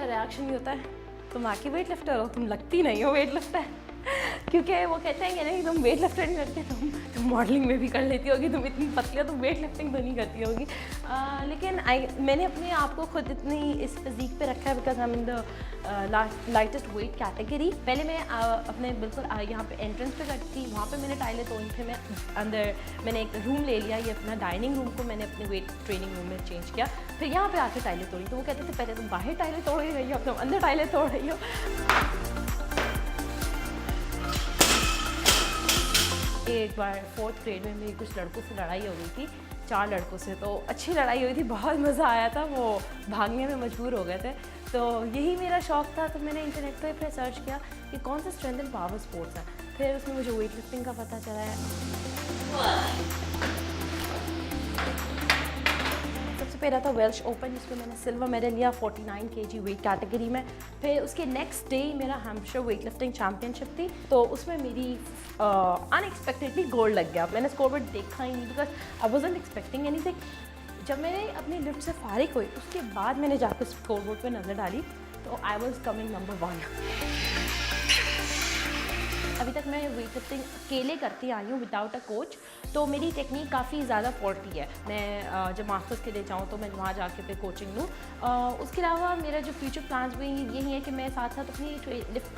Reaction ये होता है, तुम आके वेट लिफ्टर हो, तुम लगती नहीं हो वेट लिफ्टर। क्योंकि वो कहते हैं कि नहीं तुम वेट लिफ्टर नहीं करती, तुम मॉडलिंग में भी कर लेती होगी, तुम इतनी पतली हो, तुम वेट लिफ्टिंग तो नहीं करती होगी। लेकिन मैंने अपने आप को खुद इतनी इस फिज़ीक पे रखा है because I am in the lightest weight category. पहले मैं अपने बिल्कुल यहाँ पे एंट्रेंस पे करती थी, वहाँ पे मैंने टाइलें तोड़ी, फिर मैं अंदर मैंने एक रूम ले लिया, ये अपना डाइनिंग रूम को मैंने अपने वेट ट्रेनिंग रूम में चेंज किया, फिर यहाँ पे आके टाइलें तोड़ी। तो वो कहते थे पहले तुम बाहर टाइलें तोड़ रही हो, अब तुम अंदर टाइलें तोड़ रही हो। एक बार 4th ग्रेड में मेरी कुछ लड़कों से लड़ाई हो गई थी, 4 लड़कों से, तो अच्छी लड़ाई हुई थी, बहुत मज़ा आया था, वो भागने में मजबूर हो गए थे। तो यही मेरा शौक़ था, तो मैंने इंटरनेट पे फिर सर्च किया कि कौन सा स्ट्रेंथ एंड पावर स्पोर्ट्स है, फिर उसमें मुझे वेट लिफ्टिंग का पता चला है। सबसे पहला था वेल्श ओपन, जिसमें मैंने सिल्वर मेडल लिया 49 kg वेट कैटेगरी में। फिर उसके नेक्स्ट डे मेरा हैम्पशायर वेट लिफ्टिंग चैम्पियनशिप थी, तो उसमें मेरी अनएक्सपेक्टेडली गोल्ड लग गया। मैंने स्कोरबोर्ड देखा ही नहीं because I wasn't expecting anything. जब मैंने अपनी लिफ्ट से फारिग हुई उसके बाद मैंने जाकर स्कोरबोर्ड पे नज़र डाली, तो आई वाज कमिंग नंबर 1। अभी तक मैं वेट लिफ्टिंग अकेले करती आई हूँ विदाउट अ कोच, तो मेरी टेक्निक काफ़ी ज़्यादा फॉल्टी है। मैं जब मास्टर्स के लिए जाऊँ तो मैं वहाँ जाके फिर कोचिंग लूँ। उसके अलावा मेरा जो फ्यूचर प्लान्स भी यही है कि मैं साथ साथ अपनी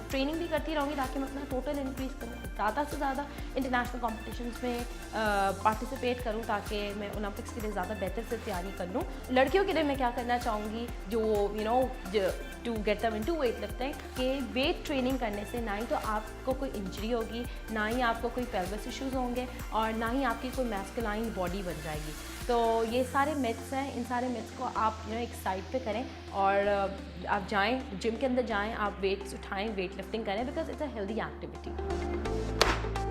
ट्रेनिंग भी करती रहूँगी ताकि मैं अपना टोटल इंक्रीज़ करूँ, ज़्यादा से ज़्यादा इंटरनेशनल कॉम्पिटिशन्स में पार्टिसिपेट करूँ ताकि मैं ओलंपिक्स के लिए ज़्यादा बेहतर से तैयारी कर लूँ। लड़कियों के लिए मैं क्या करना चाहूँगी, जो to get them into weight lifting, कि वेट ट्रेनिंग करने से ना ही तो आपको कोई इंजरी होगी, ना ही आपको कोई पेल्विस इश्यूज़ होंगे, और ना ही आपकी कोई मैस्कुलाइन बॉडी बन जाएगी। तो ये सारे मिथ्स हैं, इन सारे मिथ्स को आप एक साइड पे करें और आप जाएं जिम के अंदर जाएं, आप वेट्स उठाएं, वेट लिफ्टिंग करें because it's a healthy activity.